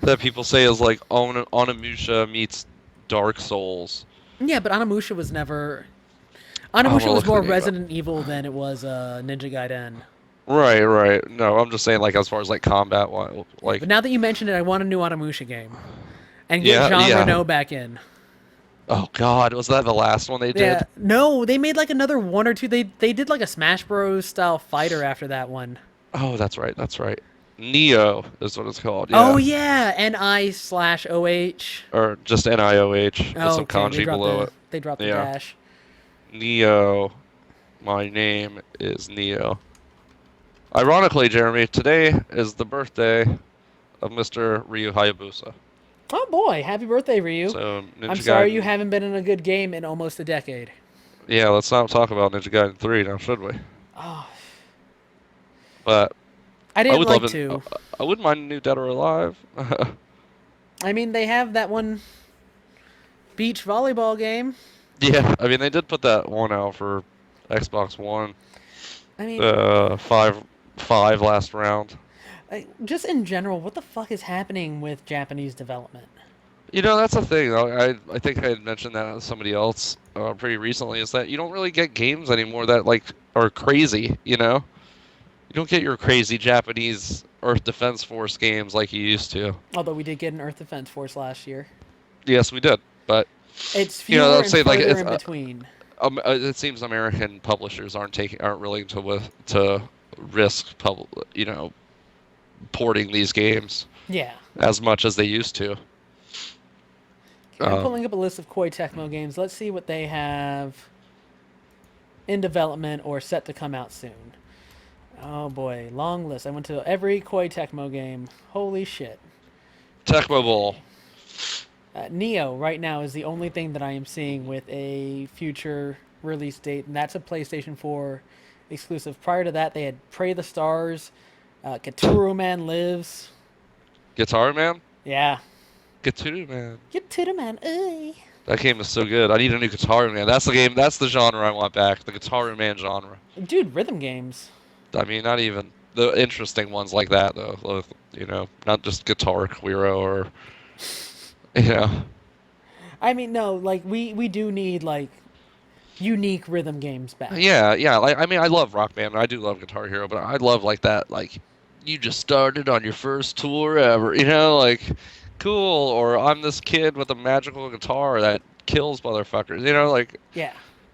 that people say is like Onimusha meets Dark Souls. Yeah, but Onimusha was never. I'm Onimusha gonna was look the more name up. Resident Evil than it was Ninja Gaiden. Right, right. No, I'm just saying, like, as far as like combat, Yeah, like, but now that you mentioned it, I want a new Onimusha game, and yeah, get Jean yeah. Renault back in. Oh God, was that the last one they did? Yeah, no, they made like another one or two. They did like a Smash Bros. Style fighter after that one. Oh, that's right, that's right. Neo is what it's called. Oh Yeah, yeah, NI/OH. or just NIOH with Oh, some okay, kanji below it. they dropped the Yeah. dash. Neo. My name is Neo. Ironically, Jeremy, today is the birthday of Mr. Ryu Hayabusa. Oh boy, happy birthday, Ryu! So Ninja I'm sorry Gaiden. you haven't been in a good game in almost a decade. Yeah, let's not talk about Ninja Gaiden 3 now, should we? Oh, But I I didn't would like love it. to. I wouldn't mind a new Dead or Alive. I mean, they have that one beach volleyball game. Yeah, I mean they did put that one out for Xbox One. I mean, Five last round. just in general, what the fuck is happening with Japanese development? That's the thing. I think I had mentioned that to somebody else pretty recently. Is that you don't really get games anymore that like are crazy. You don't get your crazy Japanese Earth Defense Force games like you used to. Although we did get an Earth Defense Force last year. Yes, we did, but It's fewer I'd and say like further it's in between. it seems American publishers aren't willing to risk porting these games Yeah. as much as they used to. Okay, I'm Um, pulling up a list of Koei Tecmo games. Let's see what they have in development or set to come out soon. Oh boy, long list. I went to every Koei Tecmo game. Holy shit. Tecmo Bowl. Neo right now is the only thing that I am seeing with a future release date, and that's a PlayStation 4 exclusive. Prior to that, they had Pray the Stars, Katuru Man Lives. Guitar Man? Yeah. Guitar Man. Katuru Man, ey. That game is so good. I need a new Guitar Man. That's the game. That's the genre I want back. The Guitar Man genre. Dude, rhythm games. I mean, not even the interesting ones like that though. Not just Guitar Hero or I mean, no, like we do need like unique rhythm games back. Yeah, yeah. I mean, I love Rock Band. And I do love Guitar Hero, but I love like that. Like, you just started on your first tour ever. Like, cool. Or I'm this kid with a magical guitar that kills motherfuckers. Like. Yeah.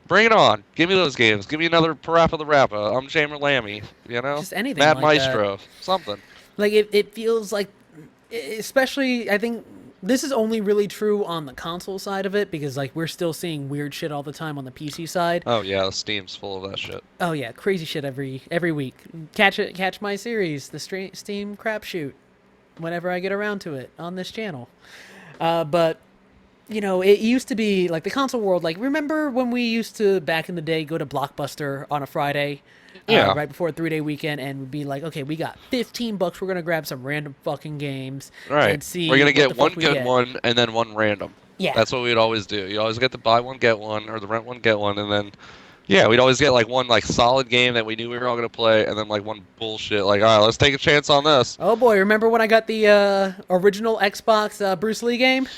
Bring it on. Give me those games. Give me another Parappa the Rappa. I'm Jamer Lammy. Just anything Mad like Maestro. Something. Like it feels like, especially I think this is only really true on the console side of it because like we're still seeing weird shit all the time on the PC side. Oh yeah, Steam's full of that shit. Oh yeah, crazy shit every week. Catch my series, the Steam crapshoot, whenever I get around to it on this channel. But it used to be like the console world. Like, remember when we used to back in the day go to Blockbuster on a Friday, Yeah. right before a 3-day weekend, and we'd be like, okay, we got $15. We're gonna grab some random fucking games Right. and see. We're gonna what get the one fuck we good get. one and then one random. Yeah. That's what we'd always do. You always get to buy one, get one, or the rent one, get one, and then yeah, we'd always get like one like solid game that we knew we were all gonna play, and then like one bullshit like, all right, let's take a chance on this. Oh boy, remember when I got the original Xbox Bruce Lee game?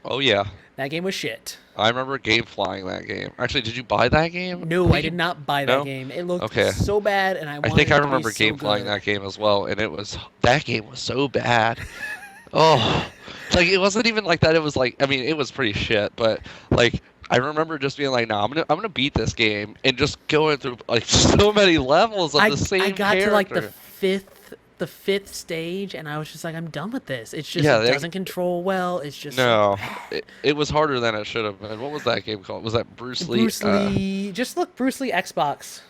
Oh yeah. That game was shit. I remember game flying that game. Actually, did you buy that game? No, I did not buy that No? game. It looked Okay. so bad, and I wanted I think it I to be remember so game flying good. that game as well, and that game was so bad. Oh, like it wasn't even like that. It was like, I mean, it was pretty shit, but like I remember just being like, nah, I'm gonna beat this game, and just going through like so many levels of the same I got character. to like the the 5th stage, and I was just like, I'm done with this. It's just Yeah, it doesn't control well. It's just so no, bad. it was harder than it should have been. What was that game called? Was that Bruce Lee? Bruce Lee, just look Bruce Lee Xbox.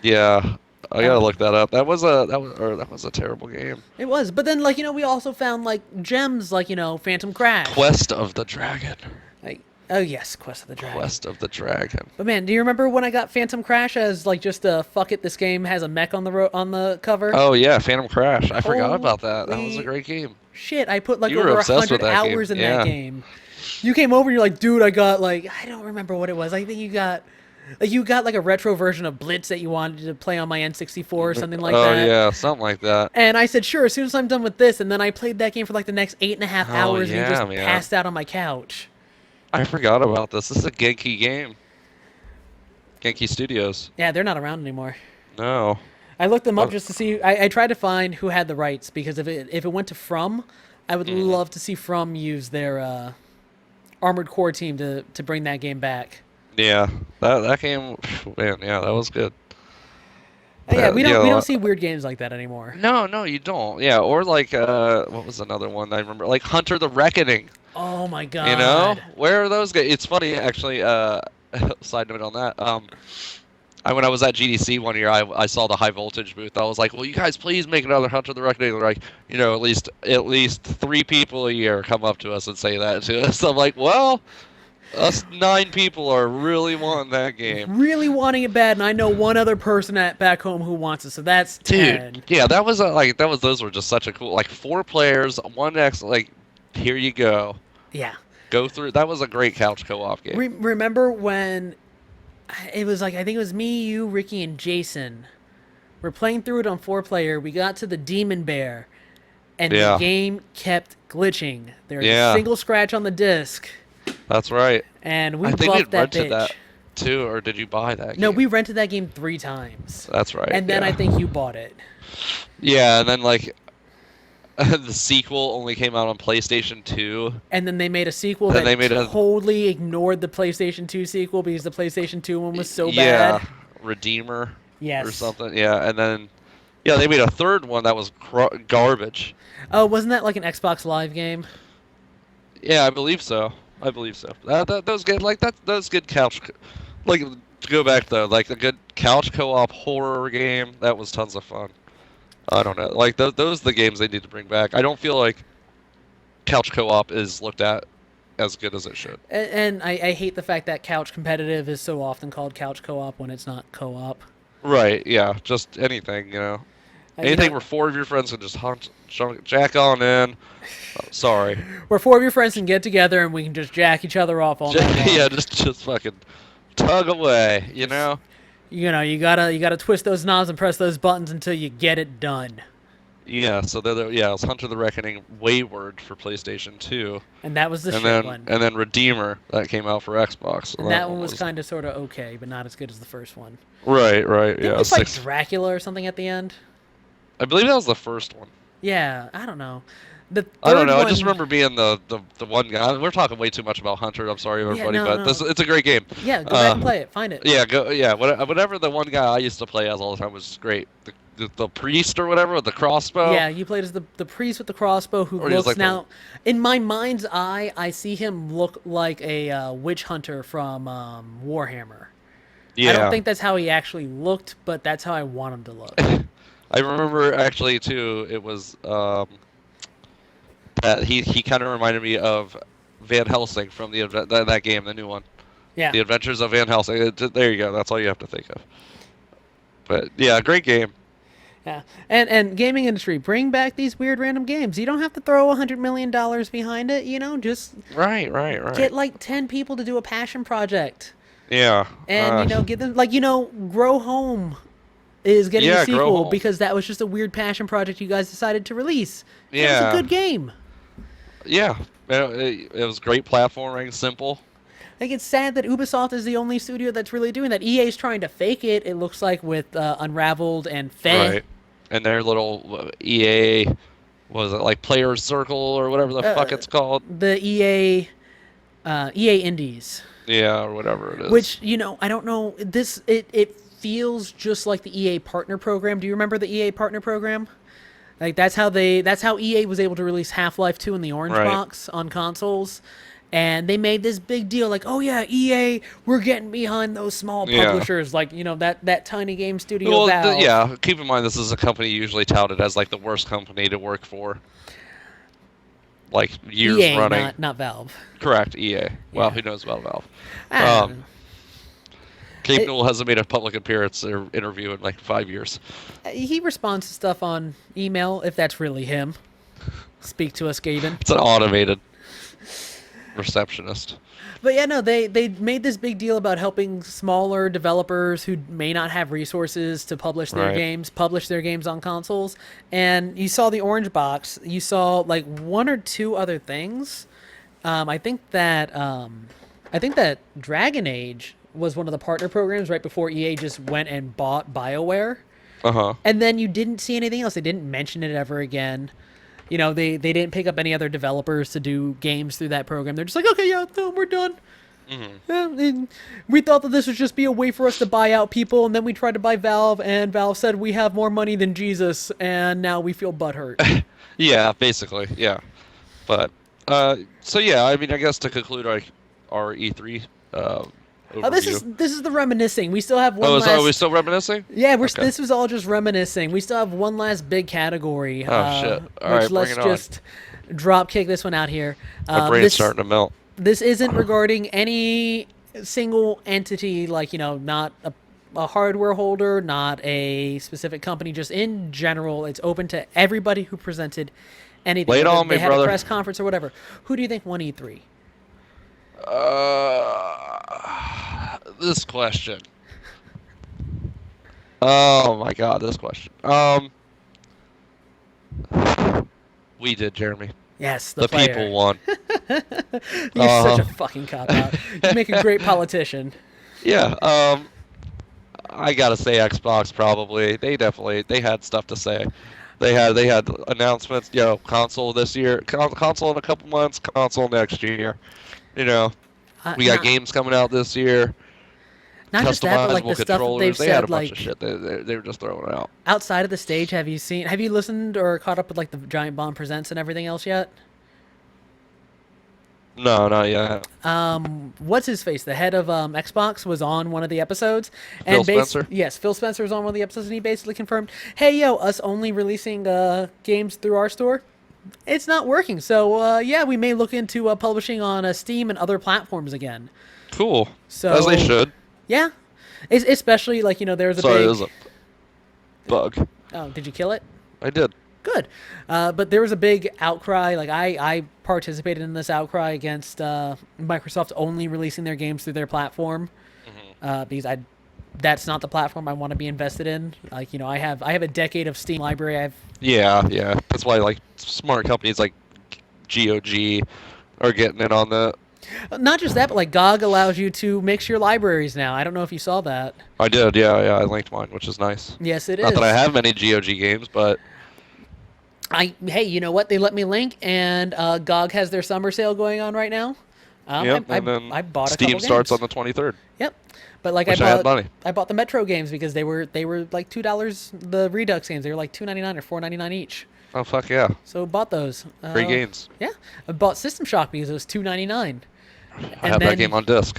Yeah, I gotta Uh, look that up. That was a terrible game. it was, but then like we also found like gems like Phantom Crash. Quest of the Dragon. Like, oh yes, Quest of the Dragon. Quest of the Dragon. But man, do you remember when I got Phantom Crash as like just a fuck it? This game has a mech on the cover. Oh yeah, Phantom Crash. I forgot about that. That was a Holy great game. Shit, I put like You were over obsessed with 100 that game. hours in Yeah. that game. You came over and you're like, dude, I got like I don't remember what it was. I think you got like a retro version of Blitz that you wanted to play on my N64 or something like Oh that. yeah, something like that. And I said, sure, as soon as I'm done with this, and then I played that game for like the next 8.5 Oh, hours and yeah, just man. passed out on my couch. I forgot about this. This is a Genki game. Genki Studios. Yeah, they're not around anymore. No. I looked them up Oh. just to see. I tried to find who had the rights because if it went to From, I would love to see From use their Armored Core team to bring that game back. Yeah, that game, man. Yeah, that was good. Yeah, we Yeah, don't see weird games like that anymore. No, you don't. Yeah, or like what was another one I remember? Like Hunter the Reckoning. Oh my god! You know, where are those guys? It's funny actually. Side note on that. When I was at GDC one year, I saw the high voltage booth. I was like, "Well, you guys, please make another Hunter the Reckoning." They're like, at least 3 people a year come up to us and say that to us. I'm like, well, us 9 people are really wanting that game. Really wanting it bad, and I know one other person back home who wants it, so that's 10. Dude, yeah, that was those were just such a cool 4 players, 1x. Here you go. Yeah. Go through. That was a great couch co-op game. Remember when it was like I think it was me, you, Ricky, and Jason. We're playing through it on 4-player. We got to the Demon Bear, and Yeah. the game kept glitching. There was Yeah. a single scratch on the disc, That's right. and we I think we buffed that rented bitch. that too, or did you buy that No, game? we rented that game 3 times, That's right. and then yeah. I think you bought it. Yeah, and then the sequel only came out on PlayStation 2. And then they made a sequel Then that they made a- totally ignored the PlayStation 2 sequel because the PlayStation 2 one was so Yeah, bad. Redeemer Yes. or something. Yeah, and then they made a third one that was garbage. Oh, wasn't that like an Xbox Live game? Yeah, I believe so. Those good those good couch to go back though, like the good couch co-op horror game, that was tons of fun. I don't know. Those are the games they need to bring back. I don't feel like couch co-op is looked at as good as it should. And I hate the fact that couch competitive is so often called couch co-op when it's not co-op. Right, yeah, just anything, Anything where 4 of your friends can just jack on in. Oh, sorry. where 4 of your friends can get together and we can just jack each other off all night long. Yeah, just fucking tug away, You gotta twist those knobs and press those buttons until you get it done. Yeah, so it was Hunter the Reckoning Wayward for PlayStation 2. And that was the and shit then one. and then Redeemer that came out for Xbox. So And that one was kind of sort of okay, but not as good as the first one. right, Didn't yeah. we fight Dracula or something at the end? I believe that was the first one. Yeah, I don't know. The I don't third know. I one- just remember being the one guy. We're talking way too much about Hunter. I'm sorry, everybody, no, but no. it's a great game. Yeah, go back and play it. Find it. Yeah, whatever the one guy I used to play as all the time was great. The priest or whatever with the crossbow. Yeah, you played as the priest with the crossbow who Or he was looks like now. In my mind's eye, I see him look like a witch hunter from Warhammer. Yeah. I don't think that's how he actually looked, but that's how I want him to look. I remember actually too. It was that he kind of reminded me of Van Helsing from that game, the new one. Yeah. The Adventures of Van Helsing. There you go. That's all you have to think of. But yeah, great game. Yeah, and gaming industry, bring back these weird random games. You don't have to throw $100 million behind it. Just Right. get like 10 people to do a passion project, Yeah. and give them Grow Home is getting Yeah, a Grow sequel Home. because that was just a weird passion project you guys decided to release. It was Yeah. a good game. Yeah. It was great platforming, simple. Like, it's sad that Ubisoft is the only studio that's really doing that. EA's trying to fake it, it looks like, with Unraveled and Feh. Right. And their little EA, was it like Players Circle or whatever the fuck it's called? The EA Indies. Yeah, or whatever it is. Which, I don't know, it feels just like the EA Partner Program. Do you remember the EA Partner Program? Like that's how EA was able to release Half-Life 2 in the orange Right. box on consoles. And they made this big deal like, "Oh yeah, EA, we're getting behind those small Yeah. publishers like, that tiny game studio Well, Valve." yeah. Keep in mind, this is a company usually touted as like the worst company to work for. Like years EA, running. not Valve. Correct, EA. Well, Yeah. who knows about Valve? I don't Um, know. Gabe It- Newell hasn't made a public appearance or interview in like 5 years. He responds to stuff on email if that's really him. Speak to us, Gaben. It's an automated receptionist. But yeah, no, they made this big deal about helping smaller developers who may not have resources to publish their Right. publish their games on consoles. And you saw the orange box. You saw like one or two other things. I think that Dragon Age was one of the partner programs right before EA just went and bought BioWare. Uh-huh. And then you didn't see anything else. They didn't mention it ever again. They didn't pick up any other developers to do games through that program. They're just like, okay, yeah, no, we're done. Yeah, and we thought that this would just be a way for us to buy out people, and then we tried to buy Valve, and Valve said we have more money than Jesus, and now we feel butthurt. Yeah, basically, yeah. But so yeah, I mean, I guess to conclude our E3 overview. This is the reminiscing. We still have one Oh, last. are we still reminiscing? Yeah, Okay. this was all just reminiscing. We still have one last big category. Oh, shit. All which right, let's bring it on. just drop kick this one out here. My brain's starting to melt. This isn't regarding any single entity, like, not a hardware holder, not a specific company, just in general. It's open to everybody who presented anything. Lay it whether on me, they had brother. a press conference or whatever. Who do you think won E3? This question. Oh my God, this question. We did, Jeremy. Yes, The player. people won. You're such a fucking cop-out. You make a great politician. Yeah. I gotta say Xbox probably. They had stuff to say. They had announcements. Console this year, console in a couple months, console next year. We got Not- games coming out this year. Not just that, but like the Customizable stuff that controllers. they've They had said, a bunch like of shit. They were just throwing it out. outside of the stage. Have you listened or caught up with like the Giant Bomb Presents and everything else yet? No, not yet. What's his face? The head of Xbox was on one of the episodes. Phil Spencer? Yes, Phil Spencer was on one of the episodes, and he basically confirmed, "Hey, yo, us only releasing games through our store, it's not working. So yeah, we may look into publishing on Steam and other platforms again." Cool. So As they should. Yeah, especially like there was a Sorry, big. there's a bug. Oh, did you kill it? I did. Good. But there was a big outcry. Like I participated in this outcry against Microsoft only releasing their games through their platform because that's not the platform I want to be invested in. Like I have a decade of Steam library. Yeah. That's why like smart companies like GOG are getting in on that. Not just that, but like GOG allows you to mix your libraries now. I don't know if you saw that. I did. Yeah. I linked mine, which is nice. Yes, it is. Not that I have many GOG games, but Hey, you know what? They let me link, and GOG has their summer sale going on right now. yep. I And then bought a Steam couple starts on games. the 23rd. Yep. But like Wish I had money. I bought the Metro games because they were like $2. The Redux games, they were like $2.99 or $4.99 each. Oh fuck yeah! So bought those. Great games. Yeah, I bought System Shock because it was $2.99. I have that game on disc.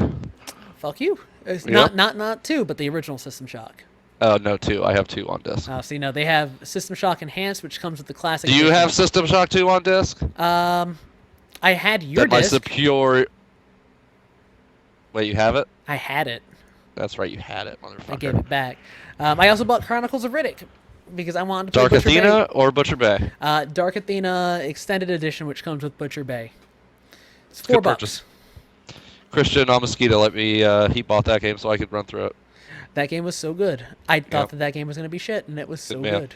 Fuck you. It's Yep. not two, but the original System Shock. Oh no, two. I have two on disc. So they have System Shock Enhanced, which comes with the classic. Do you edition. have System Shock 2 on disc? I had your That my disc. superior. Wait, you have it? I had it. That's right, you had it, motherfucker. I gave it back. I also bought Chronicles of Riddick because I wanted to play Dark Butcher Athena or Butcher Bay? Bay. Dark Athena Extended Edition, which comes with Butcher Bay. It's $4. Good purchase. Christian Mosquito let me. He bought that game so I could run through it. That game was so good. I thought Yep. that game was going to be shit, and it was so man. good.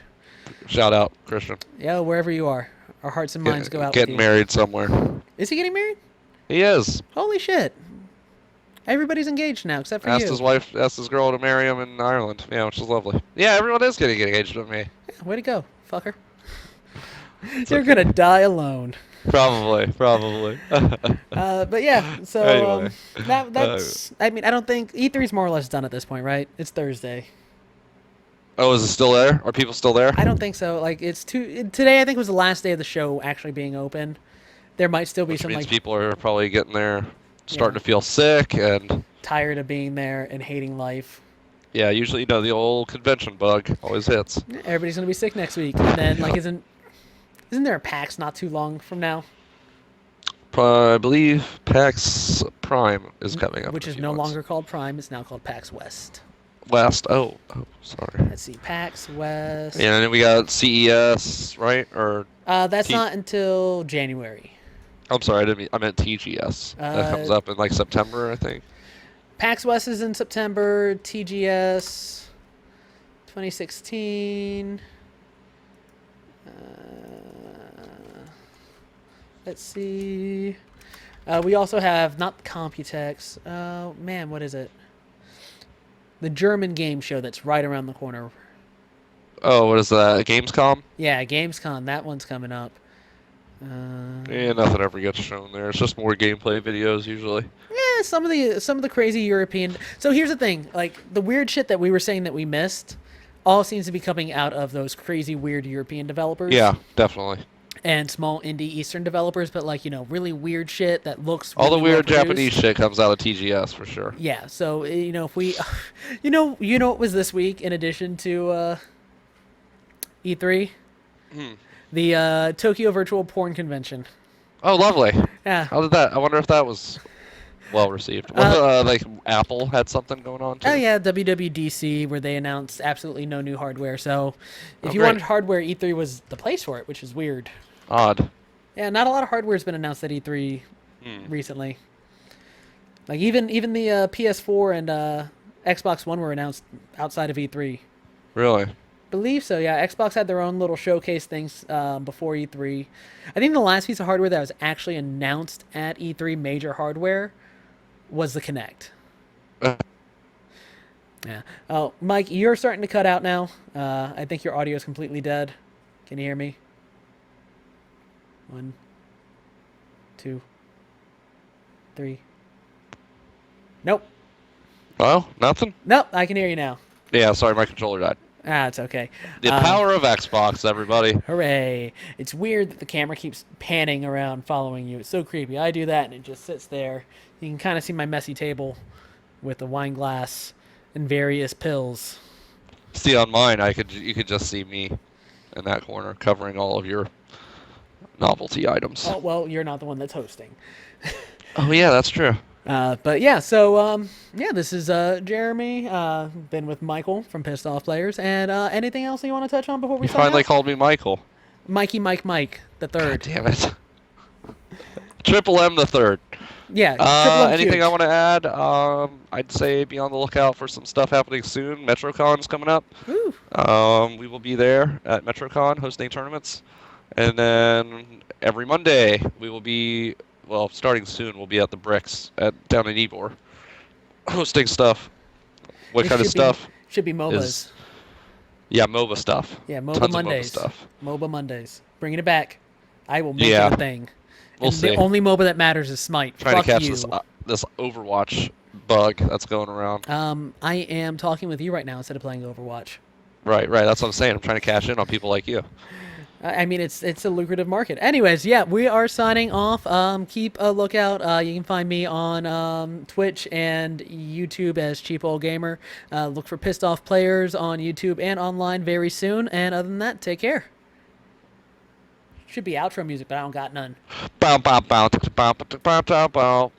Shout out, Christian. Yeah, wherever you are, our hearts and minds go out. Getting with you. married somewhere. Is he getting married? He is. Holy shit! Everybody's engaged now, except for Asked you. his wife, asked his girl to marry him in Ireland. Yeah, which is lovely. Yeah, everyone is getting engaged with me. Yeah, way to go, fucker. You're gonna die alone. Probably. But yeah, so Anyway. that's. I mean, I don't think E3's more or less done at this point, right? It's Thursday. Oh, is it still there? Are people still there? I don't think so. Like today. I think was the last day of the show actually being open. There might still be Which some means like people are probably getting there, yeah, starting to feel sick, and tired of being there and hating life. yeah, usually the old convention bug always hits. Yeah, everybody's gonna be sick next week, and then like Yeah. isn't there a PAX not too long from now, I believe PAX Prime is coming up which in a is few no months. longer called Prime. It's now called PAX West. West. Oh, sorry. Let's see, PAX West. Yeah, and then we got CES, right? Or That's T. not until January. I'm sorry, I didn't mean. I meant TGS. That comes Uh, up in like September, I think. PAX West is in September. TGS 2016. Uh, let's see. We also have not Computex. Man, what is it? The German game show that's right around the corner. Oh, what is that? Gamescom? Yeah, Gamescom. That one's coming up. Yeah, nothing ever gets shown there. It's just more gameplay videos usually. Yeah, some of the crazy European. So here's the thing: like the weird shit that we were saying that we missed, all seems to be coming out of those crazy weird European developers. Yeah, definitely. And small indie Eastern developers, but like really weird shit that looks All the really well weird produced. Japanese shit comes out of TGS for sure. Yeah, so if we, what was this week in addition to E3, Hmm. the Tokyo Virtual Porn Convention. Oh, lovely. Yeah. How did that? I wonder if that was well received. Like Apple had something going on too. Oh yeah, WWDC where they announced absolutely no new hardware. So if Oh, you great. wanted hardware, E3 was the place for it, which is weird. Odd. Yeah, not a lot of hardware has been announced at E3 Hmm. recently. Like even the PS4 and Xbox One were announced outside of E3. Really? Believe so. Yeah, Xbox had their own little showcase things before E3. I think the last piece of hardware that was actually announced at E3, major hardware, was the Kinect. Uh, Yeah. Oh, Mike, you're starting to cut out now. I think your audio is completely dead. Can you hear me? 1, 2, 3. Nope. well, nothing. Nope. I can hear you now. Yeah, sorry, my controller died. Ah, it's okay. The power of Xbox, everybody. Hooray. It's weird that the camera keeps panning around following you. It's so creepy. I do that and it just sits there. You can kind of see my messy table with the wine glass and various pills. See on mine, you could just see me in that corner covering all of your novelty items. Oh, well, you're not the one that's hosting. Oh yeah, that's true. But yeah, so yeah, this is Jeremy. Been with Michael from Pissed Off Players. And anything else you want to touch on before we You sign finally out? called me Michael. Mikey Mike the God third. damn it. Triple M the third. Yeah, triple M Anything huge. I want to add? I'd say be on the lookout for some stuff happening soon. MetroCon's coming up. Woo. We will be there at MetroCon hosting tournaments. And then every Monday we will be, well, starting soon, we'll be at the Bricks down in Ybor hosting stuff. What It kind of should stuff? Should be MOBAs. is- Yeah, MOBA stuff. Yeah, MOBA Tons Mondays. of MOBA stuff. MOBA Mondays. Bringing it back. I will make Yeah. it a thing. We'll And see. the only MOBA that matters is Smite. Trying Fuck to catch you. this Overwatch bug that's going around. I am talking with you right now instead of playing Overwatch. Right. That's what I'm saying. I'm trying to cash in on people like you. I mean, it's a lucrative market. Anyways, yeah, we are signing off. Keep a lookout. You can find me on Twitch and YouTube as Cheap Old Gamer. Look for Pissed Off Players on YouTube and online very soon. And other than that, take care. Should be outro music, but I don't got none. Bow, bow, bow, bow, bow, bow, bow, bow.